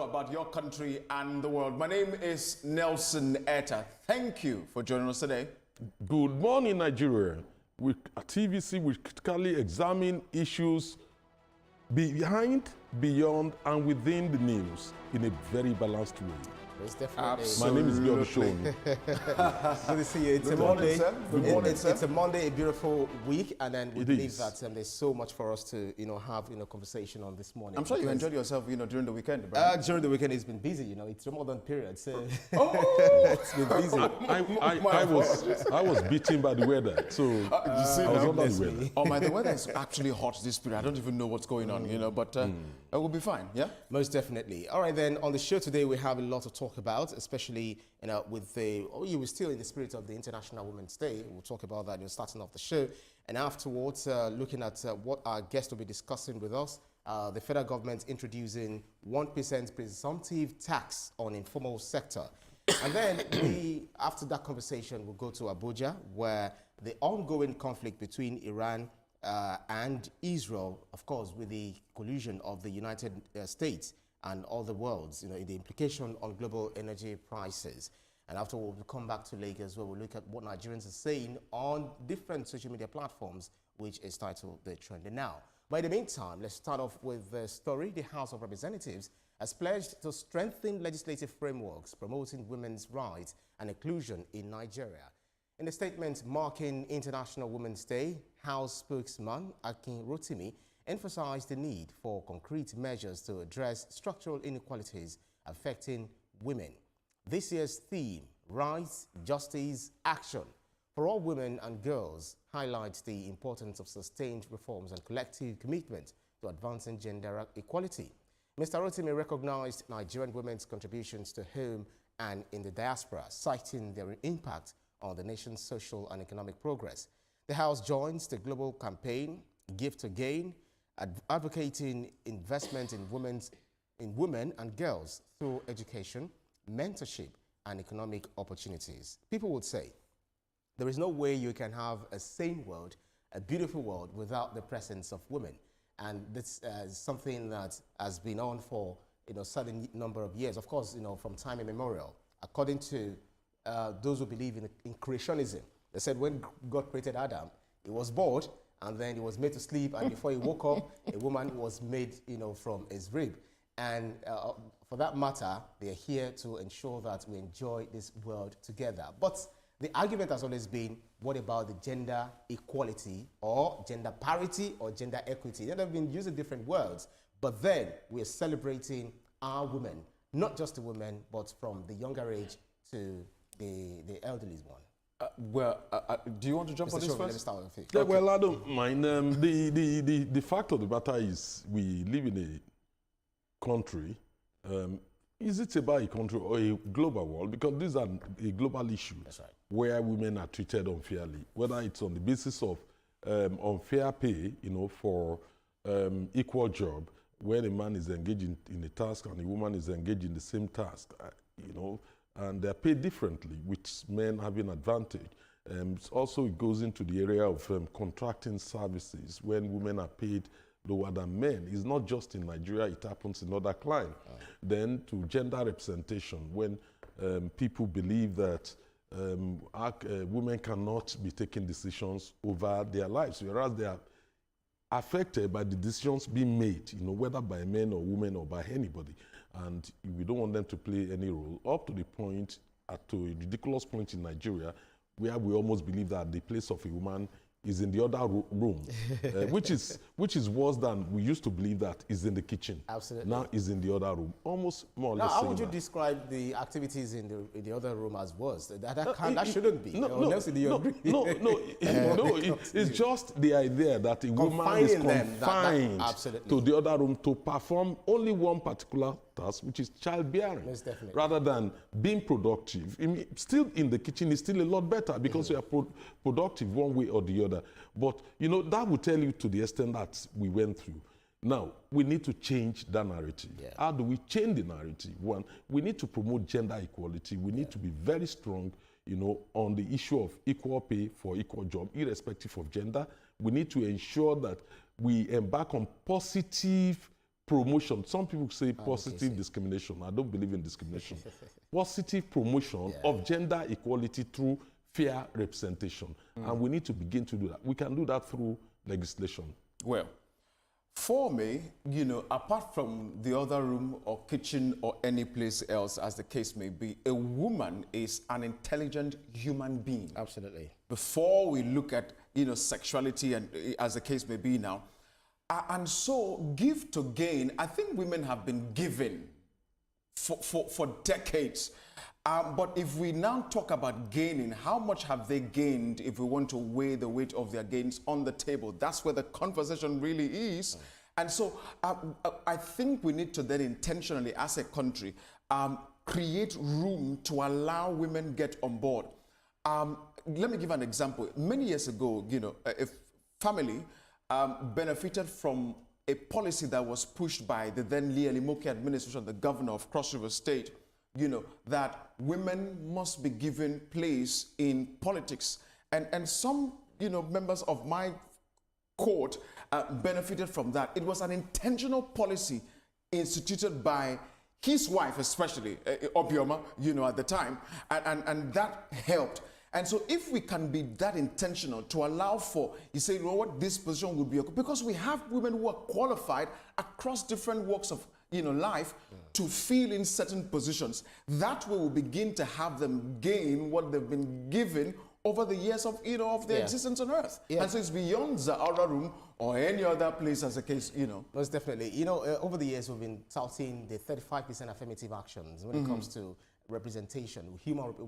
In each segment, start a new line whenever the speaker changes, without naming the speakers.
about your country and the world. My name is Nelson Etta. Thank you for joining us today.
Good morning, Nigeria. At TVC, we critically examine issues behind, beyond, and within the news in a very balanced way.
It's definitely.
My name is Bill Shone.
Good to see you. It's a Monday. It's a Monday, a beautiful week, and then we believe that there's so much for us to, have, conversation on this morning.
I'm sure you enjoyed yourself, during the weekend, right?
During the weekend, it's been busy. It's Ramadan period, so it's been busy.
I was beaten by the weather, so
you see,
I was under the weather.
Oh my, the weather is actually hot this period. I don't even know what's going on, but it will be fine. Yeah,
most definitely. All right, then on the show today we have a lot to talk about, especially with you were still in the spirit of the International Women's Day. We'll talk about that starting off the show, and afterwards looking at what our guest will be discussing with us. The federal government introducing 1% presumptive tax on informal sector. And then after that conversation, we'll go to Abuja, where the ongoing conflict between Iran and Israel, of course, with the collusion of the United States and all the worlds, the implication on global energy prices. And afterwards, we'll come back to Lagos, where we'll look at what Nigerians are saying on different social media platforms, which is titled The Trending Now. But in the meantime, let's start off with the story. The House of Representatives has pledged to strengthen legislative frameworks promoting women's rights and inclusion in Nigeria. In a statement marking International Women's Day, House spokesman Akin Rotimi emphasized the need for concrete measures to address structural inequalities affecting women. This year's theme, Rights, Justice, Action for all women and girls, highlights the importance of sustained reforms and collective commitment to advancing gender equality. Mr. Rotimi recognized Nigerian women's contributions to home and in the diaspora, citing their impact on the nation's social and economic progress. The House joins the global campaign, Give to Gain, advocating investment in women and girls through education, mentorship, and economic opportunities. People would say, there is no way you can have a sane world, a beautiful world, without the presence of women. And this is something that has been on for a certain number of years. Of course, from time immemorial. According to those who believe in creationism, they said when God created Adam, he was bored, and then he was made to sleep, and before he woke up, a woman was made, from his rib. And for that matter, they're here to ensure that we enjoy this world together. But the argument has always been, what about the gender equality or gender parity or gender equity? They've been using different words, but then we're celebrating our women, not just the women, but from the younger age to the elderly one.
Do you want to jump on this first?
Let me start with you.
Yeah, well, I don't mind. The fact of the matter is we live in a country. Is it about a country or a global world? Because these are a global issue.
That's right.
Where women are treated unfairly, whether it's on the basis of unfair pay, for equal job, when a man is engaged in a task and a woman is engaged in the same task, and they're paid differently, which men have an advantage. Also, it goes into the area of contracting services, when women are paid lower than men. It's not just in Nigeria, it happens in other climes. Then to gender representation, when people believe that women cannot be taking decisions over their lives, whereas they are affected by the decisions being made, whether by men or women or by anybody. And we don't want them to play any role, up to the point, to a ridiculous point in Nigeria, where we almost believe that the place of a woman is in the other room, which is worse than we used to believe that is in the kitchen.
Absolutely.
Now is in the other room, almost more or less.
Now, how would you describe the activities in the other room as worse? That shouldn't be.
It's just the idea that a woman is confined to the other room to perform only one particular task, which is childbearing, rather than being productive. Still in the kitchen is still a lot better because you are productive one way or the other. But that will tell you to the extent that we went through. Now, we need to change that narrative. Yeah. How do we change the narrative? One, we need to promote gender equality. We need to be very strong, on the issue of equal pay for equal job, irrespective of gender. We need to ensure that we embark on positive promotion. Some people say positive discrimination. I don't believe in discrimination. Positive promotion of gender equality through fair representation. And we need to begin to do that. We can do that through legislation.
Well, for me, you know, apart from the other room or kitchen or any place else, as the case may be, a woman is an intelligent human being.
Absolutely.
Before we look at, you know, sexuality and as the case may be now. And so, give to gain, I think women have been given for decades. But if we now talk about gaining, how much have they gained if we want to weigh the weight of their gains on the table? That's where the conversation really is. And so I think we need to then intentionally, as a country, create room to allow women get on board. Let me give an example. Many years ago, you know, a family benefited from a policy that was pushed by the then Lee Elimoke administration, the governor of Cross River State, you know, that women must be given place in politics. And some, you know, members of my court benefited from that. It was an intentional policy instituted by his wife, especially, Obioma, you know, at the time, and that helped. And so if we can be that intentional to allow for, you say, you know what, this position would be, because we have women who are qualified across different walks of, you know, life to fill in certain positions. That way we'll begin to have them gain what they've been given over the years of, you know, of their existence on earth. And so it's beyond the outer room or any other place as a case, you know.
Most definitely. You know, over the years we've been touting the 35% affirmative actions when it comes to representation,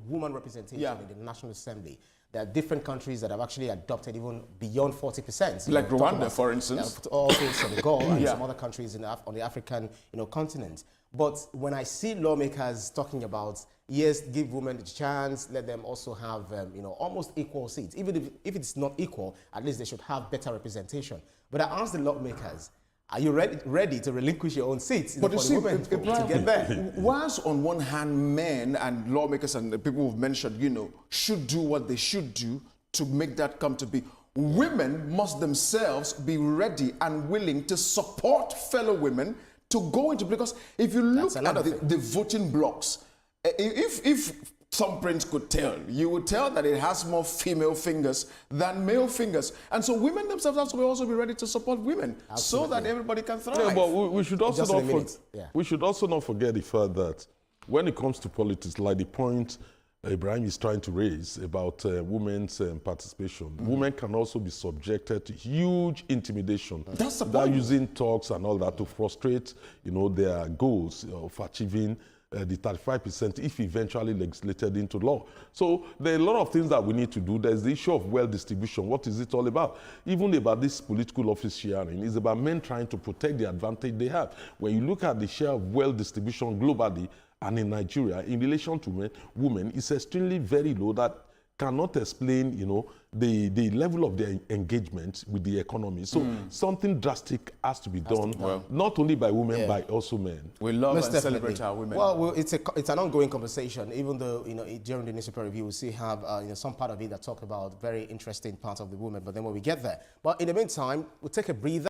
woman representation in the National Assembly. There are different countries that have actually adopted even beyond 40%.
Like Rwanda, for instance.
Also Senegal and some other countries on the African, you know, continent. But when I see lawmakers talking about, yes, give women a chance, let them also have, you know, almost equal seats. Even if it's not equal, at least they should have better representation. But I ask the lawmakers, are you ready to relinquish your own seats?
But you see,
to get there?
Whilst on one hand, men and lawmakers and the people who've mentioned, you know, should do what they should do to make that come to be, women must themselves be ready and willing to support fellow women to go into, because if you look at the voting blocks, if some prince could tell, you would tell that it has more female fingers than male fingers. And so women themselves have to also be ready to support women so that everybody can thrive.
Yeah, but we should also we should also not forget the fact that when it comes to politics, like the point Ibrahim is trying to raise about women's participation, women can also be subjected to huge intimidation.
That's the point.
They're using talks and all that to frustrate, you know, their goals of achieving the 35% if eventually legislated into law. So there are a lot of things that we need to do. There's the issue of wealth distribution. What is it all about? Even about this political office sharing, it's about men trying to protect the advantage they have. When you look at the share of wealth distribution globally and in Nigeria, in relation to women, it's extremely very low. That cannot explain, you know, the level of their engagement with the economy. So something drastic has to be done, not only by women, by also men.
We love and celebrate our women.
Well, it's an ongoing conversation. Even though, you know, during the newspaper review, we still have you know, some part of it that talk about very interesting parts of the women. But then when we get there, but in the meantime, we'll take a breather.